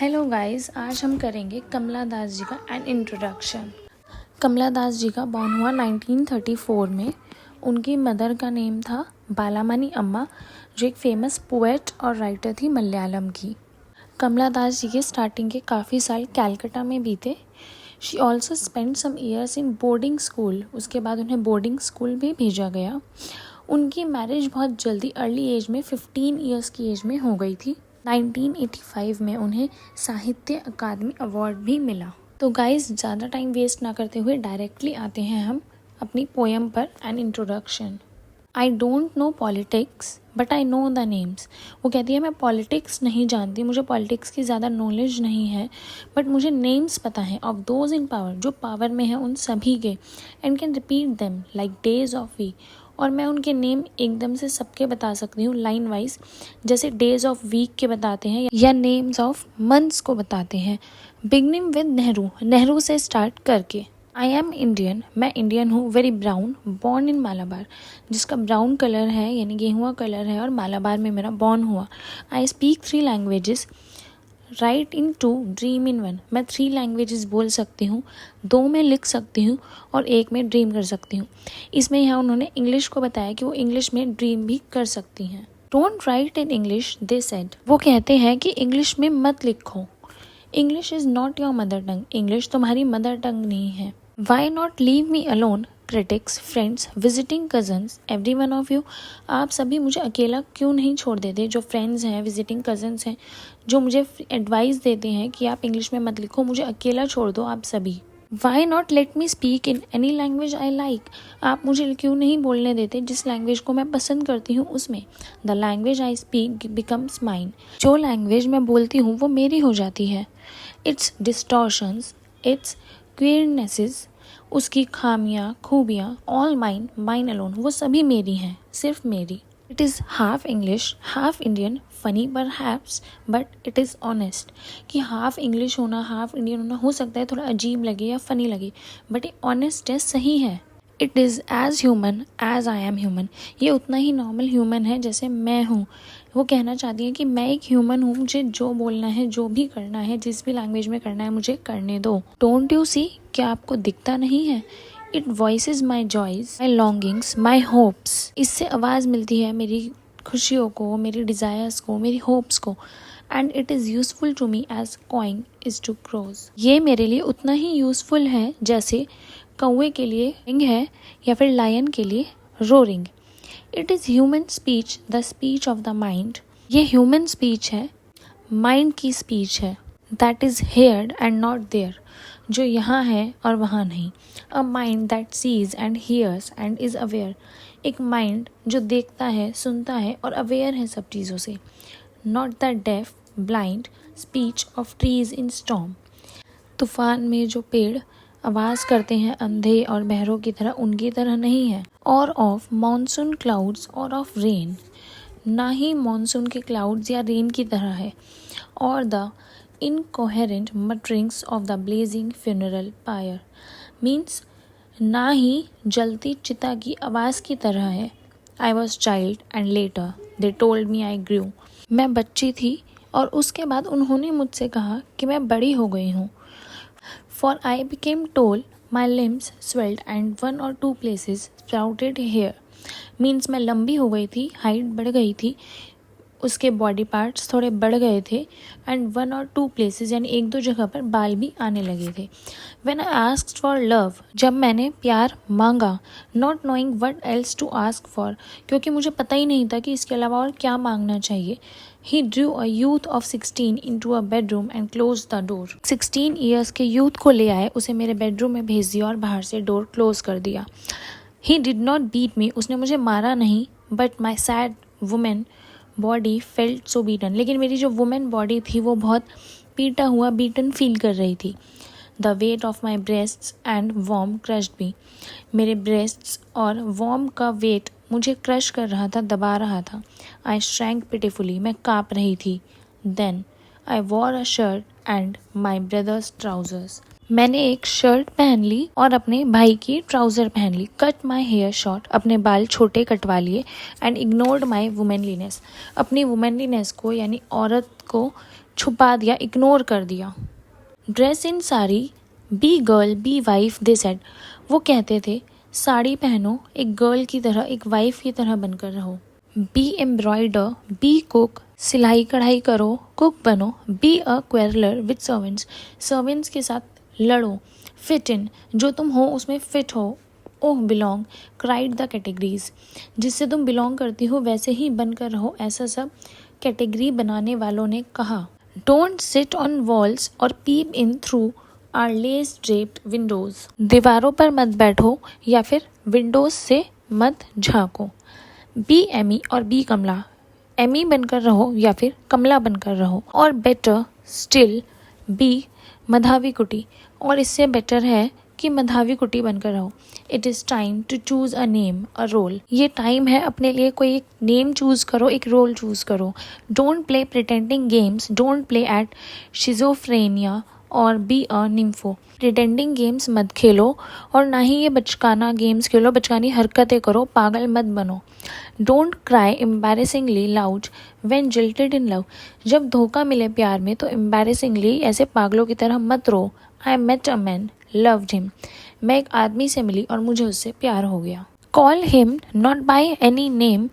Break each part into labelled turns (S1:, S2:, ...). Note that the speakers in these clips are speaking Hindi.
S1: हेलो गाइस, आज हम करेंगे कमला दास जी का एन इंट्रोडक्शन। कमला दास जी का बॉर्न हुआ 1934 में। उनकी मदर का नेम था बालामणि अम्मा, जो एक फेमस पोएट और राइटर थी मलयालम की। कमला दास जी के स्टार्टिंग के काफ़ी साल कैलकाटा में बीते। She also spend some years in boarding school. उसके बाद उन्हें बोर्डिंग स्कूल भी भेजा गया। उनकी मैरिज बहुत जल्दी अर्ली एज में 15 ईयर्स की एज में हो गई थी। 1985 में उन्हें साहित्य अकादमी अवार्ड भी मिला। तो गाइस, ज़्यादा टाइम वेस्ट ना करते हुए डायरेक्टली आते हैं हम अपनी पोएम पर an introduction. I don't know politics but I know the names. वो कहती है मैं पॉलिटिक्स नहीं जानती, मुझे पॉलिटिक्स की ज़्यादा नॉलेज नहीं है, बट मुझे नेम्स पता है ऑफ दोज इन पावर, जो पावर में है उन सभी के, and can repeat them like days of week. और मैं उनके नेम एकदम से सबके बता सकती हूँ लाइन वाइज, जैसे डेज ऑफ वीक के बताते हैं या नेम्स ऑफ मंथ्स को बताते हैं। बिगनिंग विद नेहरू, नेहरू से स्टार्ट करके। आई एम इंडियन, मैं इंडियन हूँ। Very brown, born in Malabar, जिसका ब्राउन कलर है यानी गेहुआ कलर है, और मालाबार में मेरा बॉर्न हुआ। I speak 3 languages, right in 2, dream इन 1। मैं 3 लैंग्वेजेस बोल सकती हूँ, 2 में लिख सकती हूँ और 1 में ड्रीम कर सकती हूँ। इसमें यहाँ उन्होंने इंग्लिश को बताया कि वो इंग्लिश में ड्रीम भी कर सकती हैं। Don't write in English they said, वो कहते हैं कि इंग्लिश में मत लिखो। English is not your mother tongue, English तुम्हारी मदर टंग नहीं है। Why not leave me alone, critics, friends, visiting cousins, every one of you. आप सभी मुझे अकेला क्यों नहीं छोड़ देते? जो फ्रेंड्स हैं, विजिटिंग कजन्स हैं, जो मुझे एडवाइस देते हैं कि आप इंग्लिश में मत लिखो, मुझे अकेला छोड़ दो आप सभी। Why not let me speak in any language I like, आप मुझे क्यों नहीं बोलने देते जिस लैंग्वेज को मैं पसंद करती हूँ उसमें। The language I speak becomes mine, जो लैंग्वेज मैं बोलती हूँ वो मेरी हो जाती है। इट्स डिस्टॉर्शंस, इट्स क्वियरनेसेस, उसकी खामियाँ खूबियाँ, ऑल माइन, माइन अलोन, वो सभी मेरी हैं, सिर्फ मेरी। It is half English half Indian, funny perhaps but it is honest, कि हाफ इंग्लिश होना हाफ इंडियन होना हो सकता है थोड़ा अजीब लगे या फ़नी लगे, बट ये ऑनेस्ट है, सही है। It is as human as I am human, ये उतना ही नॉर्मल ह्यूमन है जैसे मैं हूँ। वो कहना चाहती है कि मैं एक ह्यूमन हूँ, मुझे जो बोलना है, जो भी करना है, जिस भी लैंग्वेज में करना है मुझे करने दो। डोंट यू सी, क्या आपको दिखता नहीं है? It voices my joys, my longings, my hopes, इससे आवाज़ मिलती है मेरी खुशियों को, मेरी डिज़ायर्स को, मेरी होप्स को। And it is useful to me as cawing is to crows, ये मेरे लिए उतना ही यूजफुल है जैसे कौवे के लिए रिंग है या फिर लायन के लिए roaring. It is human speech, the speech of the mind, ये ह्यूमन स्पीच है, माइंड की स्पीच है। That is heard and not there, जो यहाँ है और वहाँ नहीं। A mind that sees and hears and is aware, एक माइंड जो देखता है, सुनता है और अवेयर है सब चीज़ों से। Not the deaf blind speech of trees in storm, तूफान में जो पेड़ आवाज़ करते हैं अंधे और बहरों की तरह, उनकी तरह नहीं है। और ऑफ मॉनसून क्लाउड्स और ऑफ रेन, ना ही मॉनसून के क्लाउड्स या रेन की तरह है। और the incoherent mutterings of the blazing funeral pyre, means ना ही जलती चिता की आवाज़ की तरह है। I was child and later they told me I grew, मैं बच्ची थी और उसके बाद उन्होंने मुझसे कहा कि मैं बड़ी हो गई हूँ। For I became tall, my limbs swelled and 1 or 2 places sprouted hair, means मैं लंबी हो गई थी, हाइट बढ़ गई थी, उसके बॉडी पार्ट्स थोड़े बढ़ गए थे, एंड 1 or 2 places यानी 1-2 जगह पर बाल भी आने लगे थे। When I asked for love, जब मैंने प्यार मांगा, not knowing what else to ask for, क्योंकि मुझे पता ही नहीं था कि इसके अलावा और क्या मांगना चाहिए। He drew a youth of 16 into a bedroom and closed the door. 16 years के यूथ को ले आए, उसे मेरे बेडरूम में भेज दिया और बाहर से डोर क्लोज कर दिया। He did not beat me, उसने मुझे मारा नहीं, but my sad woman body felt so beaten, लेकिन मेरी जो वुमेन बॉडी थी वो बहुत पीटा हुआ, बीटन फील कर रही थी। The weight of my breasts and warm crushed me, मेरे ब्रेस्ट्स और वॉर्म का वेट मुझे क्रश कर रहा था, दबा रहा था। I shrank pitifully, मैं काँप रही थी। Then I wore a shirt and my brother's trousers, मैंने एक शर्ट पहन ली और अपने भाई की ट्राउज़र पहन ली। कट माई हेयर शॉर्ट, अपने बाल छोटे कटवा लिए। एंड इग्नोर्ड माई वुमेनलीनेस, अपनी वुमेनलीनेस को यानी औरत को छुपा दिया, इग्नोर कर दिया। Dress in sari, be girl be wife they said, वो कहते थे साड़ी पहनो, एक गर्ल की तरह, एक वाइफ की तरह बनकर रहो। बी एम्ब्रॉयडर, बी कुक, सिलाई कढ़ाई करो, कुक बनो। Be a quarreller with servants, servants के साथ लड़ो। फिट इन, जो तुम हो उसमें फिट हो। ओह बिलोंग, क्राइड द कैटेगरीज, जिससे तुम बिलोंग करती हो वैसे ही बनकर रहो, ऐसा सब कैटेगरी बनाने वालों ने कहा। डोंट सिट ऑन वॉल्स और peep in through our lace draped windows, दीवारों पर मत बैठो या फिर विंडोज से मत झांको। बी एमी और बी कमला, एमी बनकर रहो या फिर कमला बनकर रहो। और बेटर स्टिल बी मधावी कुटी, और इससे बेटर है कि मधावी कुटी बनकर रहो। It is time to choose a name a role, ये टाइम है अपने लिए कोई एक नेम चूज़ करो, एक रोल चूज़ करो। Don't play pretending games, don't play at schizophrenia और be a nympho, pretending games मत खेलो और ना ही ये बचकाना गेम्स खेलो, बचकानी हरकतें करो, पागल मत बनो। Don't cry embarrassingly loud when jilted in love, जब धोखा मिले प्यार में तो एम्बैरेसिंगली ऐसे पागलों की तरह मत रो। I met a man loved him, मैं एक आदमी से मिली और मुझे उससे प्यार हो गया। Call him not by any name,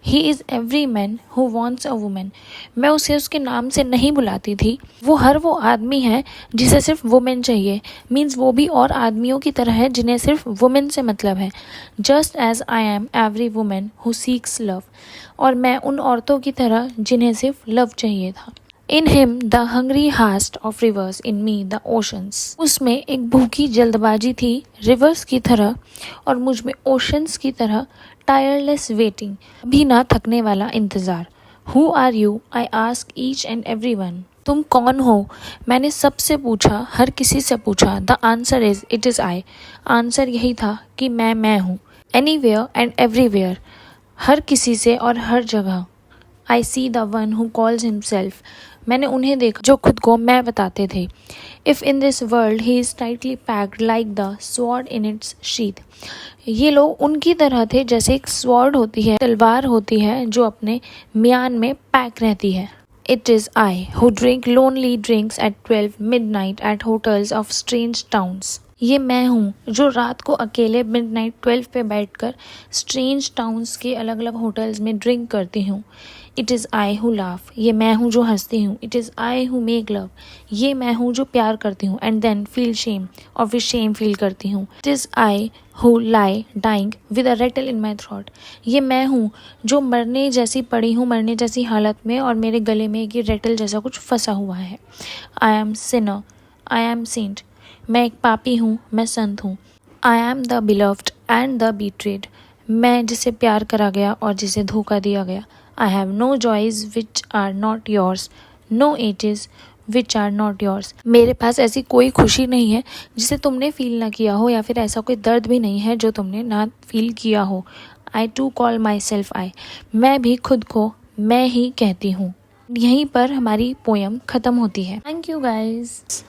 S1: he is every man who wants a women, मैं उसे उसके नाम से नहीं बुलाती थी, वो आदमी है जिसे सिर्फ वुमेन चाहिए। मीन्स वो भी और आदमियों की तरह है जिन्हें सिर्फ वुमेन से मतलब है। Just as I am every woman who seeks love, और मैं उन औरतों की तरह जिन्हें सिर्फ लव चाहिए था। In him the hungry hast of reverse, in me the oceans, उसमें एक भूखी जल्दबाजी थी रिवर्स की तरह और मुझ में ओशंस की तरह टायरलेस वेटिंग, अभी ना थकने वाला इंतज़ार। Who are you, I ask each and every one, तुम कौन हो, मैंने सबसे पूछा, हर किसी से पूछा। The answer is it is I, answer यही था कि मैं हूँ। एनीवेयर एंड एवरीवेयर, हर किसी से और हर जगह। I see the one who calls himself, मैंने उन्हें देखा जो खुद को मैं बताते थे। If in this world he is tightly packed like the sword in its sheath, ये लोग उनकी तरह थे जैसे एक स्वॉर्ड होती है, तलवार होती है जो अपने म्यान में पैक रहती है। It is I who drink lonely drinks at 12 midnight at hotels of strange towns, ये मैं हूँ जो रात को अकेले मिडनाइट 12 पे बैठकर स्ट्रेंज टाउन्स के अलग अलग होटल्स में ड्रिंक करती हूँ। It is I who laugh, ये मैं हूँ जो हंसती हूँ। It is I who make love, ये मैं हूँ जो प्यार करती हूँ। एंड देन फील शेम, और फिर शेम फील करती हूँ। It is I who lie dying with a rattle in my throat, ये मैं हूँ जो मरने जैसी पड़ी हूँ, मरने जैसी हालत में, और मेरे गले में ये रेटल जैसा कुछ फंसा हुआ है। I am sinner, I am saint, मैं एक पापी हूँ, मैं संत हूँ। I am the beloved and the betrayed, मैं जिसे प्यार करा गया और जिसे धोखा दिया गया। I have no joys which are not yours, no aches which are not yours, मेरे पास ऐसी कोई खुशी नहीं है जिसे तुमने फील ना किया हो, या फिर ऐसा कोई दर्द भी नहीं है जो तुमने ना फील किया हो। I too call myself I, मैं भी खुद को मैं ही कहती हूँ। यहीं पर हमारी पोयम ख़त्म होती है। Thank you guys.